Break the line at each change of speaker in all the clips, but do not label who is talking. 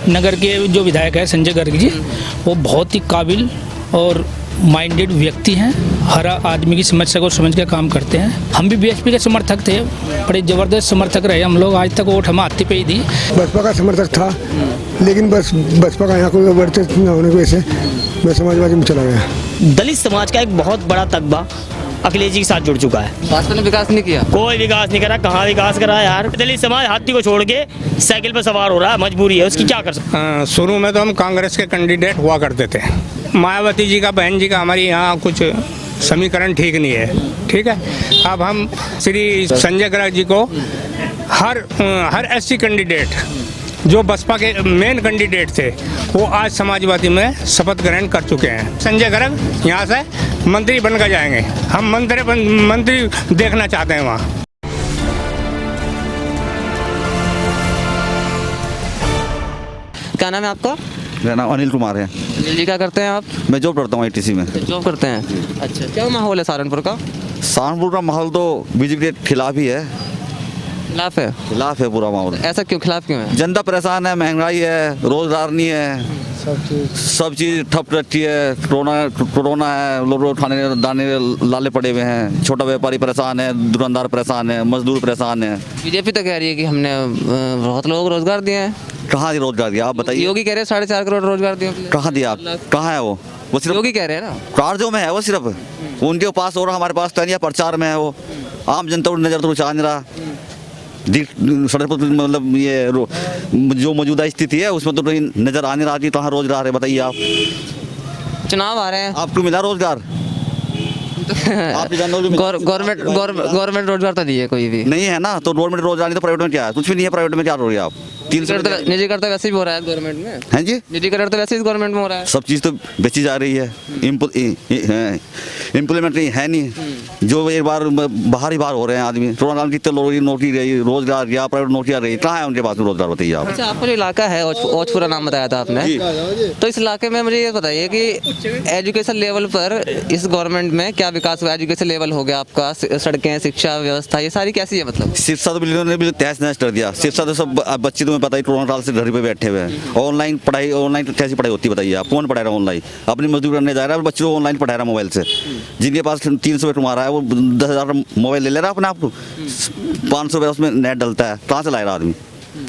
नगर के जो विधायक है संजय गर्ग जी, वो बहुत ही काबिल और माइंडेड व्यक्ति हैं। हर आदमी की समस्या को समझ के काम करते हैं। हम भी बीएसपी के समर्थक थे, बड़े ज़बरदस्त समर्थक रहे हम लोग। आज तक वोट हम हाथी पे ही दी।
बसपा का समर्थक था, लेकिन बस बसपा का यहाँ कोई वर्चस्व न होने की वजह से मैं समाजवादी में चला गया।
दलित समाज का एक बहुत बड़ा तगबा अखिलेश जी के साथ जुड़ चुका है।
भाजपा ने विकास नहीं किया,
कोई विकास नहीं करा। कहाँ विकास करा यार? दलित समाज हाथी को छोड़ के साइकिल पर सवार हो रहा है, मजबूरी है उसकी, क्या कर सकते।
शुरू में तो हम कांग्रेस के कैंडिडेट हुआ करते थे। मायावती जी का, बहन जी का हमारी यहाँ कुछ समीकरण ठीक नहीं है, ठीक है। अब हम श्री संजय गर्ग जी को हर एससी कैंडिडेट जो बसपा के मेन कैंडिडेट थे वो आज समाजवादी में शपथ ग्रहण कर चुके हैं। संजय गर्ग यहाँ से मंत्री बनकर जाएंगे। हम मंत्री देखना चाहते हैं वहाँ।
क्या नाम है आपका?
मेरा नाम अनिल कुमार है।
अनिल जी, क्या करते हैं आप?
मैं जॉब करता हूँ आईटीसी में।
जॉब करते हैं, अच्छा। क्या माहौल है सहारनपुर का?
सहारनपुर का माहौल तो बीजेपी के खिलाफ ही है।
खिलाफ है?
खिलाफ है पूरा माहौल।
ऐसा क्यों, खिलाफ क्यों है?
जनता परेशान है, महंगाई है, रोजगार नहीं है, सब चीज़ ठप रखी है। कोरोना है, लोग खाने दाने लाले पड़े हुए हैं। छोटा व्यापारी परेशान है, दुकानदार परेशान है, मजदूर परेशान है।
बीजेपी तो कह रही है कि हमने बहुत लोगों को रोजगार दिए हैं।
कहाँ रोजगार दिया आप बताइए?
योगी कह रहे हैं 4.5 करोड़ रोजगार दिए।
कहाँ दिया आप? कहाँ है वो सिर्फ
योगी कह रहे हैं ना,
कार्यों में है वो, सिर्फ उनके पास हो रहा, हमारे पास तो नहीं है। प्रचार में है वो, आम जनता को नजर तो कुछ आ नहीं रहा। सड़क पर मतलब ये जो मौजूदा स्थिति है उसमें तो नजर आने रहा कि कहाँ रोजगार है, बताइए आप।
चुनाव आ रहे हैं,
आपको मिला रोजगार?
गवर्नमेंट रोजगार तो दिए कोई भी
नहीं है ना, तो गवर्नमेंट रोजगार नहीं तो प्राइवेट में क्या है? कुछ भी नहीं है। प्राइवेट में क्या हो रही है आप?
निजीकरण तो वैसे भी हो रहा है गवर्नमेंट में।
हैं जी,
निजीकरण तो वैसे ही गवर्नमेंट में हो रहा है।
सब चीज़ तो बेची जा रही है। इम्प्लीमेंट नहीं है नहीं। जो एक बार बाहर ही बाहर हो रहे हैं आदमी। कोरोना काल कितने लोगों की नौकरी रही, रोजगार या प्राइवेट नौकरियाँ रही, कहाँ है उनके पास रोजगार, बताइए आप।
अच्छा, आपका जो इलाका है ओछपुरा नाम बताया था आपने, तो इस इलाके में मुझे ये बताइए कि एजुकेशन लेवल पर इस गवर्नमेंट में क्या विकास हुआ? एजुकेशन लेवल हो गया आपका, सड़कें, शिक्षा व्यवस्था, ये सारी कैसी है? मतलब
शिक्षा तो बिल्कुल तहस नहस कर दिया। शिक्षा तो सब बच्चे, तुम्हें पता ही कोरोना काल से घर पे बैठे हुए हैं। ऑनलाइन पढ़ाई, ऑनलाइन कैसी पढ़ाई होती है बताइए आप? कौन पढ़ा रहा है ऑनलाइन? अपनी मजदूरी करने जा रहा है, बच्चों को ऑनलाइन पढ़ा रहा है मोबाइल से। जिनके पास 300 रुपये कमा रहा है वो 10,000 मोबाइल ले रहा है अपने आप को। 500 रुपये उसमें नेट डलता है, कहाँ से लाएगा आदमी?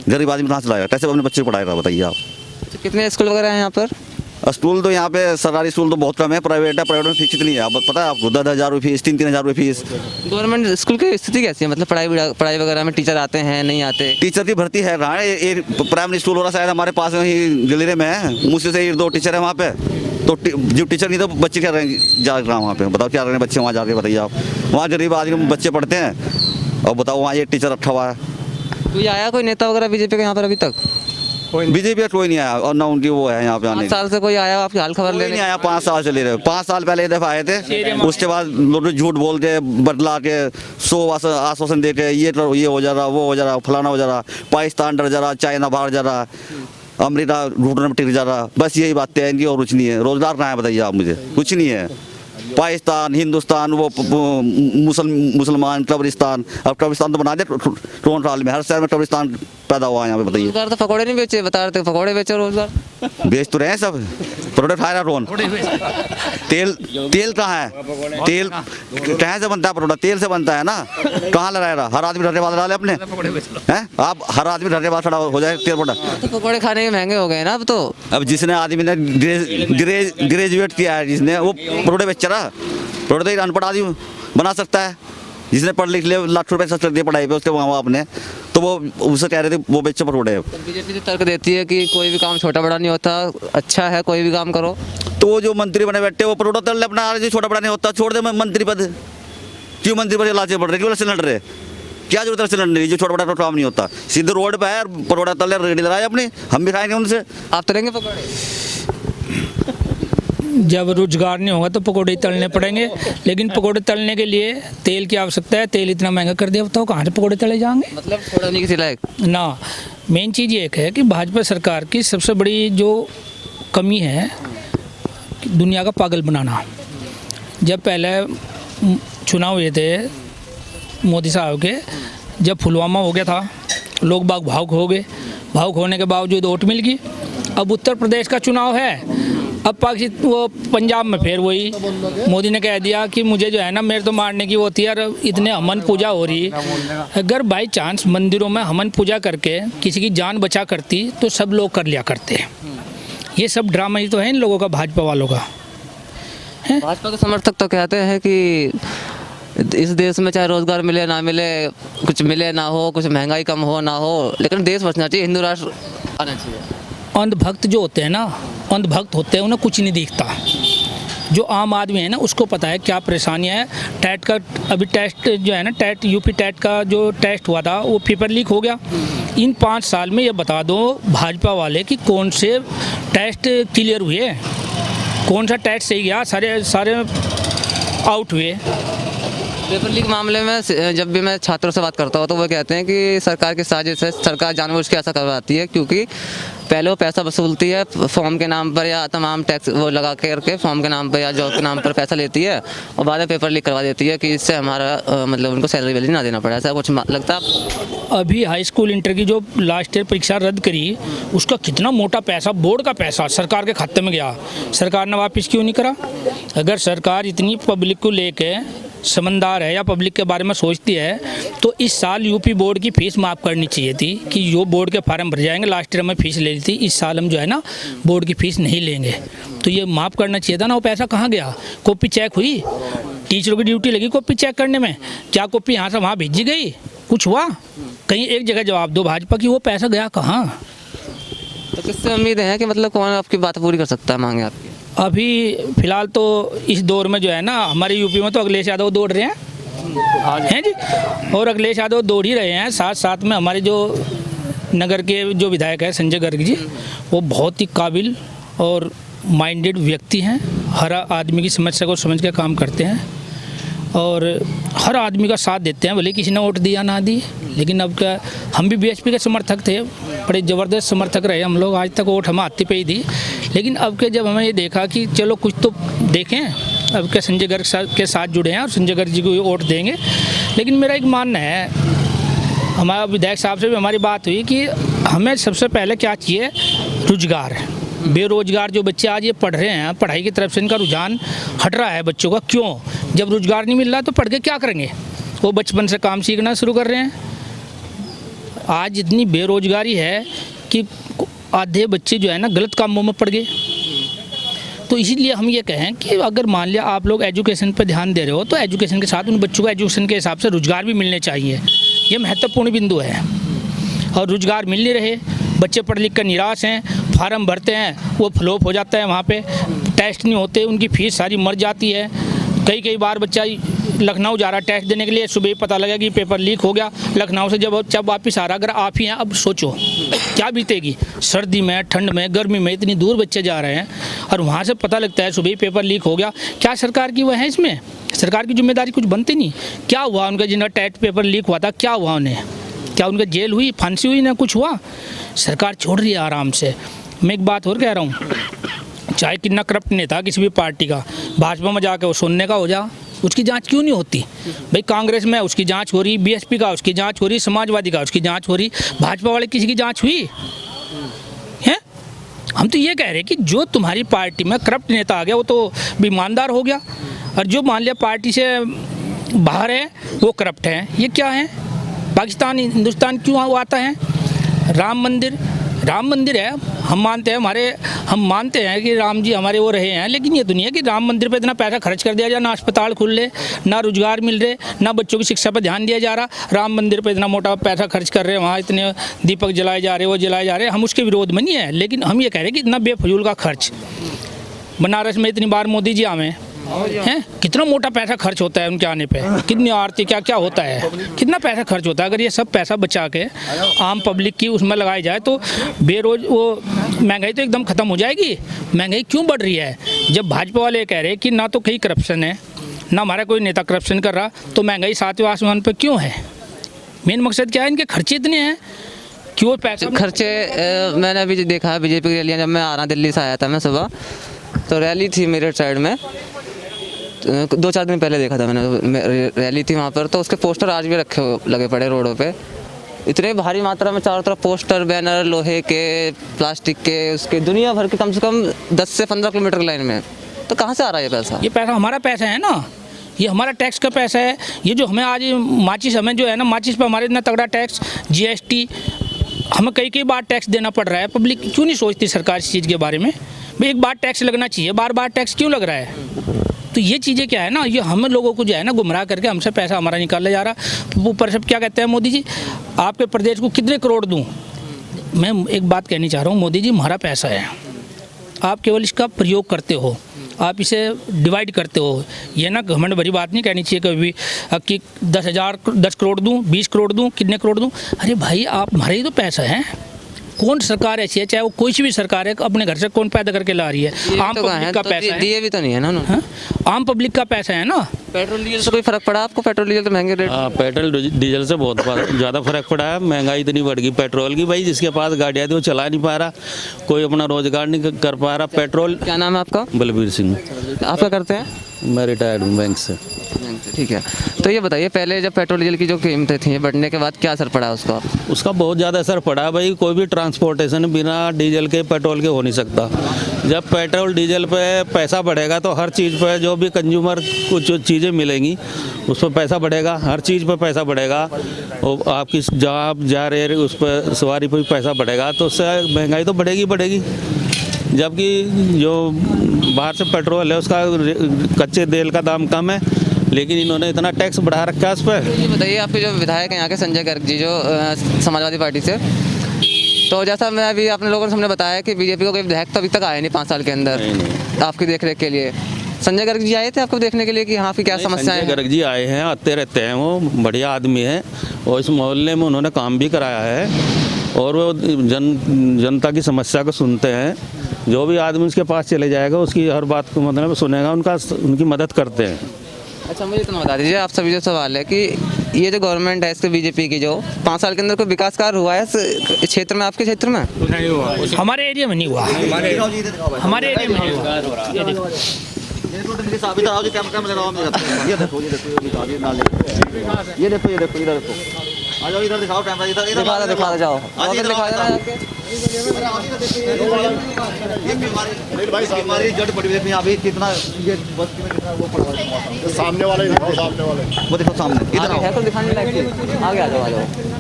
गरीब आदमी कहाँ से लाएगा? कैसे अपने बच्चे को पढ़ाएगा, बताइए आप।
कितने स्कूल वगैरह हैं यहाँ पर?
स्कूल तो यहाँ पे सरकारी स्कूल तो बहुत कम है, प्राइवेट है। प्राइवेट में फीस कितनी है आप पता है आपको? 10,000 रुपये फीस, 3,000 रुपये फीस।
गवर्नमेंट स्कूल की स्थिति कैसी है? मतलब पढ़ाई वगैरह में टीचर आते हैं, नहीं आते?
टीचर की भर्ती है कहाँ? एक प्राइमरी स्कूल हो रहा शायद हमारे पास में ही गलीरे में है, मुझसे से 2 टीचर है वहाँ पे। तो जो टीचर नहीं तो बच्चे क्या रहेंगे जा रहे हैं वहाँ पे? बताओ क्या रहे हैं बच्चे वहाँ जाके, बताइए आप। वहाँ गरीब आदमी बच्चे पढ़ते हैं और बताओ वहाँ एक टीचर रखा हुआ है।
कोई आया, कोई नेता वगैरह बीजेपी का यहाँ पर अभी तक?
बीजेपी का कोई नहीं आया और ना उनकी वो है यहाँ पे आने।
5 साल से कोई आया आपकी हाल खबर लेने?
नहीं आया, 5 साल से ले रहे। 5 साल पहले एक दफा आए थे, उसके बाद लोग झूठ बोल के बदला के 100 आश्वासन दे के ये हो जा रहा, वो हो जा रहा, फलाना हो जा रहा, पाकिस्तान डर जा रहा, चाइना बाहर जा रहा, अमेरिका घुटने में टिक जा रहा। बस यही बातें हैं इनकी और कुछ नहीं है। रोजगार कहाँ है बताइए आप मुझे? कुछ नहीं है। पाकिस्तान, हिंदुस्तान, वो मुसलमान, कब्रिस्तान। अब कब्रिस्तान तो बना दे टोन साल में, हर शहर में कब्रिस्तान पैदा हुआ है यहाँ पे, बताइए।
रोजगार तो पकौड़े नहीं बेचे, बता रहे थे पकौड़े बेचे, रोजगार
बेच तो रहे हैं सब। प्रोडक्ट खा रहा कौन? तेल कहाँ है? तेल कहाँ से बनता है? प्रोडक्ट तेल से बनता है ना। कहाँ लगा रहा? हर आदमी धरने बाद डाले अपने हैं। आप हर आदमी धरने बाद खड़ा हो जाए तेल प्रोडक्ट।
तो पकौड़े खाने के महंगे हो गए ना अब तो।
अब जिसने आदमी ने ग्रेजुएट किया है, जिसने वो प्रोडक्ट बेच रहा। प्रोडक्ट एक अनपढ़ आदमी बना सकता है। जिसने पढ़ लिख लिया, लाख रुपए खर्च कर दिए पढ़ाई पे उसके माँ बाप ने, तो वो उससे कह रहे थे वो बेचो प्रोडक्ट।
बीजेपी तो तर्क देती है कि कोई भी काम छोटा बड़ा नहीं होता, अच्छा है कोई भी काम करो।
तो वो जो मंत्री बने बैठे वो प्रोडक्ट तल अपना, जो छोटा बड़ा नहीं होता छोड़ दे मंत्री पद। क्यों मंत्री पद लाचे पड़ रहे? क्यों लड़ रहे? क्या जरूरत है लड़ने की? जो छोटा बड़ा काम नहीं होता, सीधे रोड पे है, प्रोडक्ट तल रेडी लगाए अपने, हम भी खाएंगे उनसे।
आप तलेंगे पकौड़े?
जब रोजगार नहीं होगा तो पकौड़े तलने पड़ेंगे, लेकिन पकौड़े तलने के लिए तेल की आवश्यकता है। तेल इतना महंगा कर दिया, बताओ कहाँ से पकौड़े तले जाएंगे?
मतलब थोड़ा नहीं किसी लायक
ना। मेन चीज़ ये है कि भाजपा सरकार की सबसे बड़ी जो कमी है, दुनिया का पागल बनाना। जब पहले चुनाव हुए थे मोदी साहब के, जब पुलवामा हो गया था, लोग बाग भावुक हो गए। भावुक होने के बावजूद वोट मिल गई, अब उत्तर प्रदेश का चुनाव है, अब पाकिस्तान वो पंजाब में फिर वही मोदी ने कह दिया कि मुझे जो है ना मेरे तो मारने की वो होती है, और इतने हवन पूजा हो रही है। अगर बाई चांस मंदिरों में हवन पूजा करके किसी की जान बचा करती तो सब लोग कर लिया करते। ये सब ड्रामा ही तो है इन लोगों का, भाजपा वालों का।
भाजपा के समर्थक तो कहते हैं कि इस देश में चाहे रोजगार मिले ना मिले, कुछ मिले ना हो, कुछ महंगाई कम हो ना हो, लेकिन देश बचना चाहिए, हिंदू राष्ट्र आना चाहिए।
अंधभक्त जो होते हैं ना, अंधभक्त होते हैं, उन्हें कुछ नहीं दिखता। जो आम आदमी है ना उसको पता है क्या परेशानियाँ है। टैट का अभी टेस्ट जो है ना, टैट यूपी टैट का जो टेस्ट हुआ था वो पेपर लीक हो गया। इन 5 साल में ये बता दो भाजपा वाले कि कौन से टेस्ट क्लियर हुए, कौन सा टेस्ट सही गया, सारे आउट हुए।
पेपर लीक मामले में जब भी मैं छात्रों से बात करता हूँ तो वो कहते हैं कि सरकार की साजिश है, सरकार जानबूझ के ऐसा करवाती है, क्योंकि पहले वो पैसा वसूलती है फॉर्म के नाम पर या तमाम टैक्स वो लगा करके फॉर्म के नाम पर या जॉब के नाम पर पैसा लेती है, और बाद में पेपर लीक करवा देती है कि इससे हमारा मतलब उनको सैलरी वैलरी ना देना पड़ा। ऐसा कुछ लगता है आपको?
अभी हाई स्कूल इंटर की जो लास्ट ईयर परीक्षा रद्द करी, उसका कितना मोटा पैसा, बोर्ड का पैसा सरकार के खाते में गया, सरकार ने वापस क्यों नहीं करा? अगर सरकार इतनी पब्लिक को लेके समझदार है या पब्लिक के बारे में सोचती है तो इस साल यूपी बोर्ड की फीस माफ़ करनी चाहिए थी कि जो बोर्ड के फार्म भर जाएंगे, लास्ट ईयर में फीस ले ली थी, इस साल हम जो है ना बोर्ड की फीस नहीं लेंगे, तो ये माफ़ करना चाहिए था ना। वो पैसा कहाँ गया? कॉपी चेक हुई? टीचरों की ड्यूटी लगी कॉपी चेक करने में, क्या कॉपी यहाँ से वहाँ भेजी गई? कुछ हुआ? कहीं एक जगह जवाब दो भाजपा की, वो पैसा गया कहाँ?
तो किससे उम्मीद है कि मतलब कौन आपकी बात पूरी कर सकता है, मांगे आपकी?
अभी फिलहाल तो इस दौर में जो है ना हमारे यूपी में तो अखिलेश यादव दौड़ रहे हैं जी, और अखिलेश यादव दौड़ ही रहे हैं। साथ साथ में हमारे जो नगर के जो विधायक है संजय गर्ग जी, वो बहुत ही काबिल और माइंडेड व्यक्ति हैं, हर आदमी की समस्या को समझ के काम करते हैं और हर आदमी का साथ देते हैं, भले किसी ने वोट दिया ना दी। लेकिन अब क्या, हम भी बीएसपी के समर्थक थे, बड़े ज़बरदस्त समर्थक रहे हम लोग, आज तक वोट हम हाथी पे ही दी। लेकिन अब के जब हमें ये देखा कि चलो कुछ तो देखें, अब के संजय गर्ग के साथ जुड़े हैं और संजय गर्ग जी को वोट देंगे। लेकिन मेरा एक मानना है, हमारा विधायक साहब से भी हमारी बात हुई कि हमें सबसे पहले क्या चाहिए, रोजगार। बेरोजगार जो बच्चे आज ये पढ़ रहे हैं, पढ़ाई की तरफ से इनका रुझान हट रहा है बच्चों का। क्यों? जब रोजगार नहीं मिल रहा तो पढ़ के क्या करेंगे? वो बचपन से काम सीखना शुरू कर रहे हैं। आज इतनी बेरोजगारी है कि आधे बच्चे जो है ना गलत कामों में पड़ गए। तो इसीलिए हम ये कहें कि अगर मान लिया आप लोग एजुकेशन पर ध्यान दे रहे हो तो एजुकेशन के साथ उन बच्चों को एजुकेशन के हिसाब से रोजगार भी मिलने चाहिए। ये महत्वपूर्ण बिंदु है। और रोजगार मिल नहीं रहे, बच्चे पढ़ लिख कर निराश हैं, फार्म भरते हैं वो फ्लॉप हो जाता है, वहाँ पे टेस्ट नहीं होते, उनकी फीस सारी मर जाती है। कई बार बच्चा लखनऊ जा रहा टेस्ट देने के लिए, सुबह ही पता लगा कि पेपर लीक हो गया। लखनऊ से जब वापस आ रहा, अगर आप ही हैं, अब सोचो क्या बीतेगी, सर्दी में, ठंड में, गर्मी में, इतनी दूर बच्चे जा रहे हैं और वहाँ से पता लगता है सुबह ही पेपर लीक हो गया। क्या सरकार की वह है इसमें? सरकार की जिम्मेदारी कुछ बनती नहीं। क्या हुआ उनका जिनका टेस्ट पेपर लीक हुआ था, क्या हुआ उन्हें? क्या उनका जेल हुई, फांसी हुई, ना कुछ हुआ? सरकार छोड़ रही है आराम से। मैं एक बात और कह रहा हूँ, चाहे कितना करप्ट नेता किसी भी पार्टी का, भाजपा में जाकर वो सुनने का हो जा, उसकी जांच क्यों नहीं होती? भाई कांग्रेस में उसकी जांच हो रही, बीएसपी का उसकी जांच हो रही, समाजवादी का उसकी जांच हो रही, भाजपा वाले किसी की जांच हुई है? हम तो ये कह रहे हैं कि जो तुम्हारी पार्टी में करप्ट नेता आ गया वो तो ईमानदार हो गया, और जो मान लिया पार्टी से बाहर है वो करप्ट है। ये क्या है? पाकिस्तान हिंदुस्तान क्यों आता है? राम मंदिर है, हम मानते हैं कि राम जी हमारे वो रहे हैं, लेकिन ये दुनिया कि राम मंदिर पे इतना पैसा खर्च कर दिया जाए, ना अस्पताल खुल रहे, ना रोजगार मिल रहे, ना बच्चों की शिक्षा पर ध्यान दिया जा रहा। राम मंदिर पे इतना मोटा पैसा खर्च कर रहे हैं, वहाँ इतने दीपक जलाए जा रहे, वो जलाए जा रहे हैं। हम उसके विरोध में नहीं है, लेकिन हम ये कह रहे हैं कि इतना बेफजूल का खर्च। बनारस में इतनी बार मोदी जी आए हैं, कितना मोटा पैसा खर्च होता है उनके आने पे, कितनी आरती क्या क्या होता है, कितना पैसा खर्च होता है। अगर ये सब पैसा बचा के आम पब्लिक की उसमें लगाई जाए तो वो महंगाई तो एकदम ख़त्म हो जाएगी। महंगाई क्यों बढ़ रही है? जब भाजपा वाले कह रहे हैं कि ना तो कहीं करप्शन है, ना हमारा कोई नेता करप्शन कर रहा, तो महंगाई 7वें आसमान पर क्यों है? मेन मकसद क्या है? इनके खर्चे इतने हैं, क्यों पैसा
खर्चे? मैंने अभी देखा है बीजेपी की रैलियाँ, जब मैं आ रहा दिल्ली से आया था मैं सुबह, तो रैली थी मेरठ साइड में, 2-4 दिन पहले देखा था मैंने, रैली थी वहाँ पर, तो उसके पोस्टर आज भी रखे लगे पड़े रोडों पे इतने भारी मात्रा में चारों तरफ पोस्टर, बैनर, लोहे के, प्लास्टिक के, उसके दुनिया भर के कम से कम 10 से 15 किलोमीटर की लाइन में, तो कहाँ से आ रहा है ये पैसा?
ये पैसा हमारा पैसा है ना, ये हमारा टैक्स का पैसा है। ये जो हमें आज माचिस, हमें जो है ना माचिस पे हमारे इतना तगड़ा टैक्स, GST, हमें कई बार टैक्स देना पड़ रहा है। पब्लिक क्यों नहीं सोचती सरकार इस चीज़ के बारे में, भाई एक बार टैक्स लगना चाहिए, बार बार टैक्स क्यों लग रहा है? तो ये चीज़ें क्या है ना, ये हम लोगों को जो है ना गुमराह करके हमसे पैसा हमारा निकाला जा रहा। ऊपर सब क्या कहते हैं मोदी जी, आपके प्रदेश को कितने करोड़ दूँ? मैं एक बात कहनी चाह रहा हूँ, मोदी जी हमारा पैसा है, आप केवल इसका प्रयोग करते हो, आप इसे डिवाइड करते हो। ये ना घमंड भरी बात नहीं कहनी चाहिए कभी कि 10 करोड़ दूँ, 20 करोड़ दूँ, कितने करोड़ दूँ। अरे भाई आप हमारे ही तो पैसा है। कौन सरकार ऐसी है, चाहे वो कोई सी भी सरकार है, अपने घर से कौन पैदा करके ला रही है? आम
तो
पब्लिक का
तो
पैसा है,
दिए भी तो नहीं है ना उन्होंने।
हाँ? आम पब्लिक का पैसा है ना।
पेट्रोल डीजल से कोई फर्क पड़ा आपको? पेट्रोल डीजल तो महंगे रेट।
हाँ, पेट्रोल डीजल से बहुत ज़्यादा फर्क पड़ा है। महंगाई इतनी बढ़ गई पेट्रोल की, भाई जिसके पास गाड़ियाँ थी वो चला नहीं पा रहा, कोई अपना रोजगार नहीं कर पा रहा। पेट्रोल।
क्या नाम है आपका?
बलबीर सिंह।
आप क्या करते हैं?
मैं रिटायर्ड हूँ बैंक से।
ठीक है, तो ये बताइए पहले जब पेट्रोल डीजल की जो कीमतें थी बढ़ने के बाद क्या असर पड़ा उसका?
उसका बहुत ज़्यादा असर पड़ा है भाई। कोई भी ट्रांसपोर्टेशन बिना डीजल के, पेट्रोल के हो नहीं सकता। जब पेट्रोल डीजल पे पैसा बढ़ेगा तो हर चीज़ पे जो भी कंज्यूमर कुछ चीज़ें मिलेंगी उस पर पैसा बढ़ेगा, हर चीज़ पर पैसा बढ़ेगा। और आपकी जहाँ आप जा रहे उस पर सवारी पर भी पैसा बढ़ेगा, तो उससे महंगाई तो बढ़ेगी। जबकि जो बाहर से पेट्रोल है उसका कच्चे तेल का दाम कम है, लेकिन इन्होंने इतना टैक्स बढ़ा रखा है उस पर।
ये बताइए आपके जो विधायक हैं यहाँ के संजय गर्ग जी, जो समाजवादी पार्टी से, तो जैसा मैं अभी आपने लोगों ने सामने बताया कि बीजेपी को कोई विधायक तो अभी तक आया नहीं 5 साल के अंदर आपकी देखरेख के लिए। संजय गर्ग जी आए थे आपको देखने के लिए कि यहाँ की क्या समस्याएं हैं?
संजय गर्ग जी आए हैं, आते रहते हैं, वो बढ़िया आदमी है और इस मोहल्ले में उन्होंने काम भी कराया है और वो जनता की समस्या को सुनते हैं। जो भी आदमी उसके पास चले जाएगा उसकी हर बात को मतलब सुनेगा, उनकी मदद करते हैं।
अच्छा, मुझे इतना बता दीजिए, आप सभी जो सवाल है कि ये जो गवर्नमेंट है इसके बीजेपी की, जो 5 साल के अंदर कोई विकास कार्य हुआ है इस क्षेत्र में, आपके क्षेत्र में?
नहीं हुआ,
हमारे एरिया में नहीं हुआ, हमारे एरिया में नहीं हुआ। ये देखो
आ जाओ इधर दिखाओ कैमरा, इधर
दिखा जाओ।
हमारी जड़ पड़ी हुई है अभी, कितना ये बस कितना वो पड़ा है सामने वाले वो देखो सामने इधर
है तो दिखाने लायक है। आगे आ जाओ।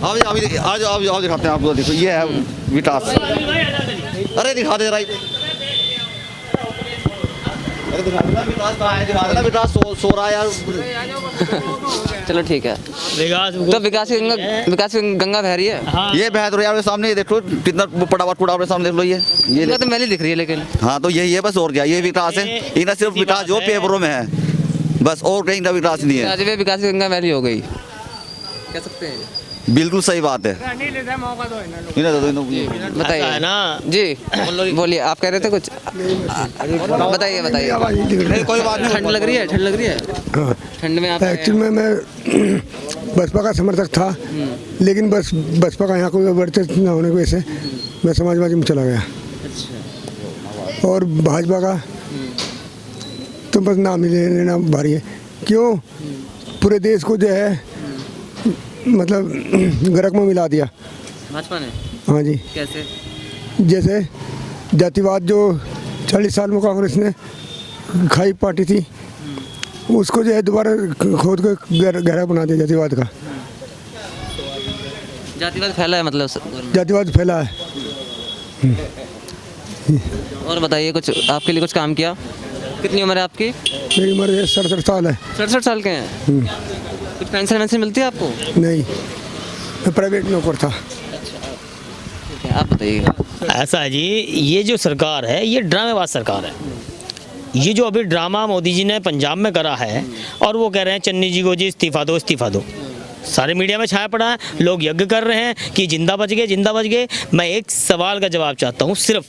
आओ दिखाते हैं आपको। देखो ये है विकास। अरे दिखा दे रहा है, अरे दिखा देना विकास सो रहा है यार।
चलो ठीक है, तो विकास की गंगा बह रही है।
ये बह तो यार सामने देखो कितना पड़ा अपने सामने देख लो। ये
तो मैंने दिख रही है, लेकिन
हाँ तो यही है बस, और क्या ये विकास है? इन्हें सिर्फ विकास जो पेपरों में है बस, और कहीं का विकास नहीं है।
आज भी विकास की गंगा मैली हो गई कह सकते हैं।
बिल्कुल सही बात है।
बताइए ना जी, बोलिए, आप कह रहे थे कुछ, बताइए।
कोई बात नहीं।
ठंड लग रही है?
हाँ,
ठंड में आप
एक्चुअली में मैं बसपा का समर्थक था, लेकिन बसपा का यहाँ कोई वर्चस्व न होने की वजह से मैं समाजवादी में चला गया। और भाजपा का तो बस नाम ही लेना भारी है। क्यों? पूरे देश को जो है मतलब गर्क में मिला दिया
भाजपा ने।
हाँ जी।
कैसे?
जैसे जातिवाद जो 40 साल में कांग्रेस ने खाई पार्टी थी, उसको जो है दोबारा खोद के गहरा बना दिया जातिवाद का।
जातिवाद फैला है, मतलब
जातिवाद फैला है।
और बताइए, कुछ आपके लिए कुछ काम किया? कितनी उम्र है आपकी?
मेरी उम्र 67 साल है।
67 साल के हैं? कुछ पेंशन मिलती है आपको?
नहीं, मैं प्राइवेट नौकर था।
आप बताइए।
ऐसा है जी, ये जो सरकार है ये ड्रामेबाज सरकार है। ये जो अभी ड्रामा मोदी जी ने पंजाब में करा है और वो कह रहे हैं चन्नी जी को जी इस्तीफा दो, सारे मीडिया में छाया पड़ा है, लोग यज्ञ कर रहे हैं कि जिंदा बच गए। मैं एक सवाल का जवाब चाहता हूँ सिर्फ,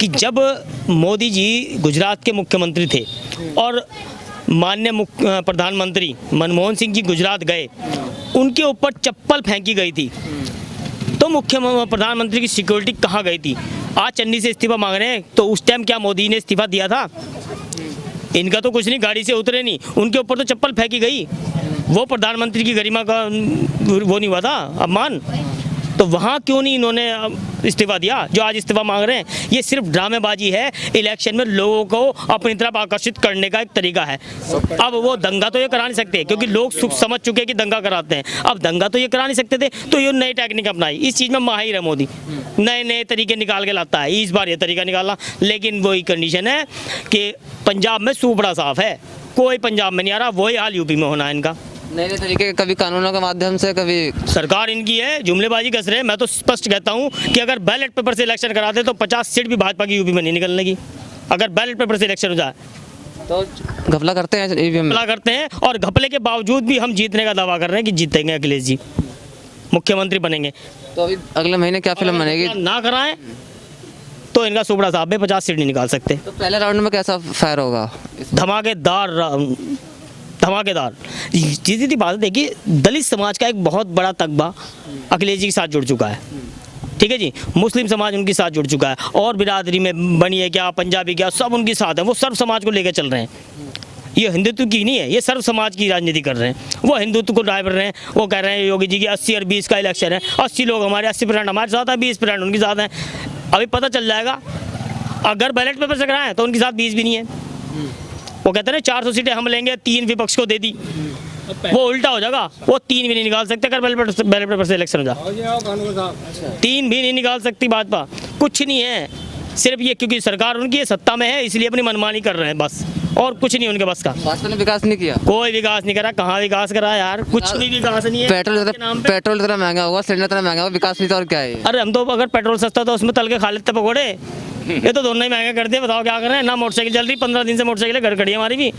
कि जब मोदी जी गुजरात के मुख्यमंत्री थे और माननीय प्रधानमंत्री मनमोहन सिंह जी गुजरात गए, उनके ऊपर चप्पल फेंकी गई थी, तो प्रधानमंत्री की सिक्योरिटी कहाँ गई थी? आज चन्नी से इस्तीफा मांग रहे हैं, तो उस टाइम क्या मोदी ने इस्तीफा दिया था? इनका तो कुछ नहीं, गाड़ी से उतरे नहीं, उनके ऊपर तो चप्पल फेंकी गई। वो प्रधानमंत्री की गरिमा का वो नहीं हुआ था अपमान, तो वहाँ क्यों नहीं इन्होंने इस्तीफा दिया जो आज इस्तीफा मांग रहे हैं? ये सिर्फ ड्रामेबाजी है, इलेक्शन में लोगों को अपनी तरफ आकर्षित करने का एक तरीका है। अब वो दंगा तो ये करा नहीं सकते क्योंकि लोग समझ चुके हैं कि दंगा कराते हैं। अब दंगा तो ये करा नहीं सकते थे, तो ये नई टेक्निक अपनाई। इस चीज़ में माहिर है मोदी, नए नए तरीके निकाल के लाता है। इस बार ये तरीका निकाला, लेकिन वही कंडीशन है कि पंजाब में सूप बड़ा साफ है, कोई पंजाब में नहीं आ रहा। वही हाल यूपी में होना है इनका।
नए नए तरीके, कभी कानूनों के माध्यम से, कभी
सरकार इनकी है, जुमलेबाजी कस रहे हैं। मैं तो स्पष्ट कहता हूं कि अगर बैलेट पेपर से इलेक्शन कराते तो 50 सीट भी भाजपा की यूपी में नहीं निकलने की, अगर बैलेट पेपर से इलेक्शन हो जाए
तो घपला करते हैं ईवीएम में।
घपला करते हैं, और घपले के बावजूद भी हम जीतने का दावा कर रहे हैं कि जीतेंगे अखिलेश जी, मुख्यमंत्री बनेंगे।
तो अभी अगले महीने क्या फिल्म बनेगी?
ना कराएं तो इनका सुबड़ा साहब है, 50 सीट नहीं निकाल सकते।
तो पहले राउंड में कैसा फायर होगा?
धमाकेदार सीधी सी बात है। देखिए, दलित समाज का एक बहुत बड़ा तकबा अखिलेश जी के साथ जुड़ चुका है, ठीक है जी। मुस्लिम समाज उनके साथ जुड़ चुका है, और बिरादरी में बनी है क्या, पंजाबी क्या, सब उनके साथ है। वो सर्व समाज को लेकर चल रहे हैं। ये हिंदुत्व की नहीं है, ये सर्व समाज की राजनीति कर रहे हैं। वो हिंदुत्व को ड्राइव कर रहे हैं। वो कह रहे हैं योगी जी की 80 और 20 का इलेक्शन है, 80 लोग हमारे, 80% हमारे साथ है, 20% उनके साथ हैं। अभी पता चल जाएगा। अगर बैलेट पेपर से कराएं तो उनके साथ 20 भी नहीं है। वो कहते हैं ना 400 सीटें हम लेंगे, 3 विपक्ष को दे दी, वो उल्टा हो जाएगा। वो 3 भी नहीं निकाल सकते अगर बैलेट पेपर से इलेक्शन हो जाए। 3 भी नहीं निकाल सकती भाजपा। कुछ नहीं है, सिर्फ ये क्योंकि सरकार उनकी है, सत्ता में है, इसलिए अपनी मनमानी कर रहे हैं बस, और कुछ नहीं उनके बस का।
भाजपा ने विकास नहीं किया,
कोई विकास नहीं करा। कहाँ विकास करा है यार, कुछ भी विकास नहीं है।
पेट्रोल इतना महंगा होगा, सिलेंडर इतना महंगा होगा, विकास नहीं तो और क्या है?
अरे हम तो अगर पेट्रोल सस्ता तो उसमें तल के खा लेते पकौड़े। ये तो दोनों ही महंगे कर दिए, बताओ क्या कर रहे हैं। ना मोटरसाइकिल चल रही, 15 दिन से मोटरसाइकिल घर खड़ी है हमारी भी।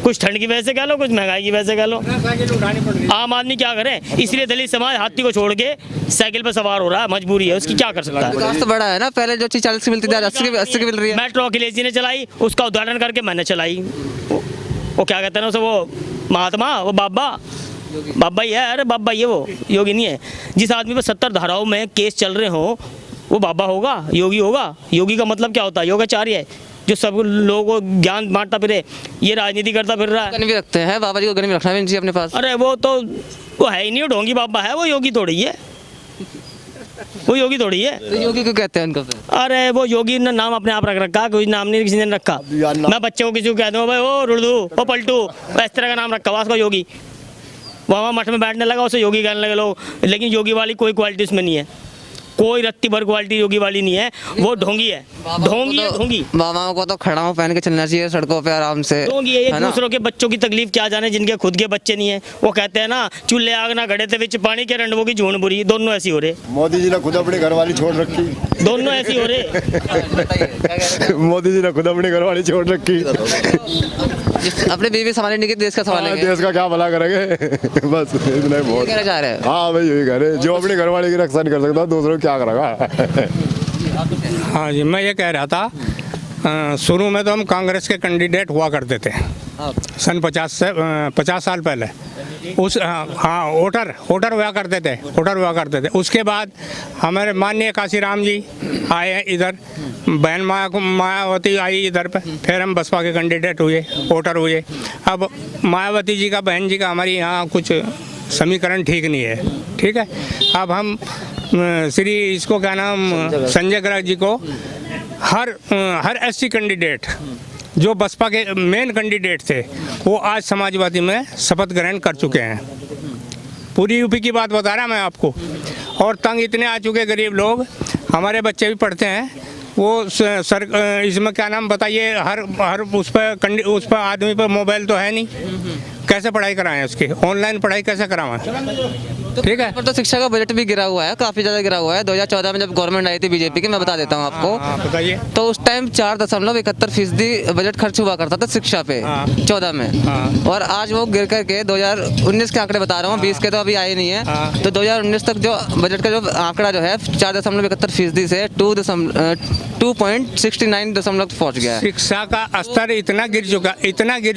कुछ ठंड की वजह से कह लो, कुछ महंगाई की वजह से कह लो। आम आदमी क्या करे? इसलिए दलित समाज हाथी को छोड़ के साइकिल पर सवार हो रहा है, मजबूरी है उसकी, क्या कर सकता है।
विकास तो बड़ा है ना, पहले जो चीज 40 की मिलती थी 80 की मिल रही है।
मेट्रो अखिलेश जी ने चलाई, उसका उद्घाटन करके मैंने चलाई। वो क्या कहते हैं उसे, वो महात्मा, वो बाबा ही है। अरे बाबा ही है वो, योगी नहीं है। जिस आदमी पर 70 धाराओं में केस चल रहे हो वो बाबा होगा, योगी होगा? योगी का मतलब क्या होता है? योगाचार्य है, जो सब लोगों को ज्ञान बांटता फिरे, ये राजनीति करता फिर रहा है।
गन भी रखते हैं बाबा जी को, गन भी रखना भी नहीं चाहिए अपने पास।
अरे वो है ही नहीं, ढोंगी बाबा है, वो योगी थोड़ी है, वो योगी थोड़ी है।
तो योगी क्यों कहते हैं उनको फिर?
अरे वो योगी ने नाम अपने आप रख रखा, कोई नाम नहीं किसी ने रखा। मैं बच्चे को किसी को कह दूँ भाई ओ रुड़ू, ओ पलटू, इस तरह का नाम रखा हुआ उसको योगी। वो वहाँ मठ में बैठने लगा, उसे योगी कहने लगे लोग। लेकिन योगी वाली कोई क्वालिटी उसमें नहीं है, कोई रत्ती भर क्वालिटी योगी वाली नहीं है। वो ढोंगी है, ढोंगी है, ढोंगी।
बाबाओं को तो खड़ाऊ पहन के चलना चाहिए सड़कों पे आराम से।
ढोंगी है ये, दूसरों के बच्चों की तकलीफ क्या जाने, जिनके खुद के बच्चे नहीं है। वो कहते हैं ना, चूल्हे आग ना गड़े थे विच पानी के रंडवों की झूण बुरी। दोनों ऐसी हो रहे।
मोदी जी ने खुद अपनी घरवाली छोड़ रखी।
दोनों ऐसी हो रहे।
मोदी जी ने खुद अपनी घरवाली छोड़ रखी।
अपने बीवी संभालने नहीं की, देश का संभालेंगे।
देश का क्या भला करेंगे? बस इतना ही बहुत।
कहना चाह रहे हैं?
हाँ भाई यही कह रहे, जो अपनी घरवाली की रक्षा नहीं कर सकता दूसरों को क्या करेगा?
हाँ जी, मैं ये कह रहा था, शुरू में तो हम कांग्रेस के कैंडिडेट हुआ करते थे सन 50 साल पहले। उस हाँ वोटर हुआ करते थे। उसके बाद हमारे माननीय काशीराम जी आए हैं इधर, बहन मायावती आई इधर पे, फिर हम बसपा के कैंडिडेट हुए, वोटर हुए। अब मायावती जी का, बहन जी का हमारी यहाँ कुछ समीकरण ठीक नहीं है, ठीक है। अब हम श्री इसको क्या नाम, संजय गर्ग जी को हर एससी कैंडिडेट जो बसपा के मेन कैंडिडेट थे वो आज समाजवादी में शपथ ग्रहण कर चुके हैं। पूरी यूपी की बात बता रहा मैं आपको। और तंग इतने आ चुके गरीब लोग, हमारे बच्चे भी पढ़ते हैं, वो सर इसमें क्या नाम बताइए, हर उस पर आदमी पर मोबाइल तो है नहीं, कैसे पढ़ाई कराएं उसकी, ऑनलाइन पढ़ाई कैसे कराएं? ठीक है।
पर तो शिक्षा का बजट भी गिरा हुआ है, काफी ज्यादा गिरा हुआ है। 2014 में जब गवर्नमेंट आई थी बीजेपी की, मैं बता देता हूँ आपको,
बताइए।
तो उस टाइम 4.71% बजट खर्च हुआ करता था शिक्षा पे, 14 में। और आज वो गिर करके 2019 के आंकड़े बता रहा हूँ, 20 के तो अभी आए नहीं है। तो 2019 तक जो बजट का जो आंकड़ा जो है 4.71% से 2.69 पहुँच गया है।
शिक्षा का स्तर इतना गिर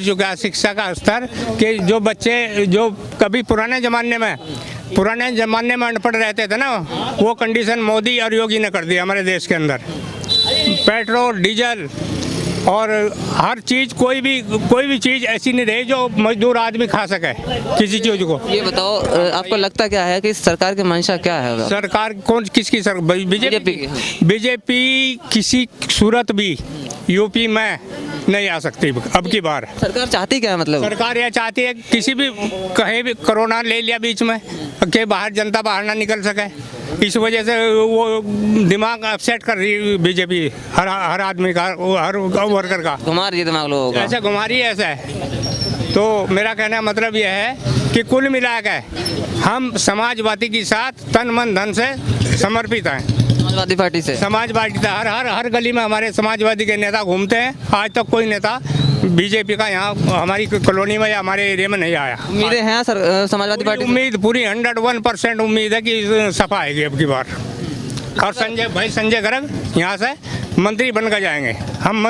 चुका है शिक्षा का स्तर, कि जो बच्चे जो कभी पुराने ज़माने में अनपढ़ रहते थे ना, वो कंडीशन मोदी और योगी ने कर दी हमारे देश के अंदर। पेट्रोल, डीजल और हर चीज़ कोई भी चीज़ ऐसी नहीं रही जो मजदूर आदमी खा सके किसी चीज़ को।
ये बताओ आपको लगता क्या है कि सरकार की मंशा क्या है?
सरकार कौन किसकी सर बीजेपी
की।
बीजेपी किसी सूरत भी यूपी में नहीं आ सकती अब की बार।
सरकार चाहती क्या है मतलब?
सरकार यह चाहती है किसी भी कहीं भी कोरोना ले लिया बीच में कि बाहर जनता बाहर ना निकल सके, इस वजह से वो दिमाग अपसेट कर रही बीजेपी हर आदमी का, हर वर्कर का
घुमा रही है दिमाग लोगों का।
ऐसा घुमा रही है ऐसा है। तो मेरा कहने का मतलब यह है कि कुल मिला के हम समाजवादी के साथ तन मन धन से समर्पित हैं।
समाजवादी पार्टी से
समाजवादी हर गली में हमारे समाजवादी के नेता घूमते हैं। आज तक कोई नेता बीजेपी का यहाँ हमारी कॉलोनी में या हमारे एरिया में नहीं आया।
उम्मीदें हैं सर समाजवादी पार्टी से?
उम्मीद पूरी 101% उम्मीद है कि सफा आएगी अब की बार। और संजय गर्ग यहाँ से मंत्री बनकर जाएंगे। हम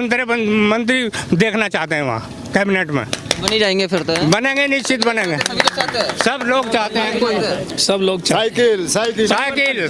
मंत्री देखना चाहते हैं वहाँ कैबिनेट में।
बनी जाएंगे फिर तो?
बनेंगे, निश्चित बनेंगे। सब लोग चाहते हैं।
सब लोग
साइकिल
साइकिल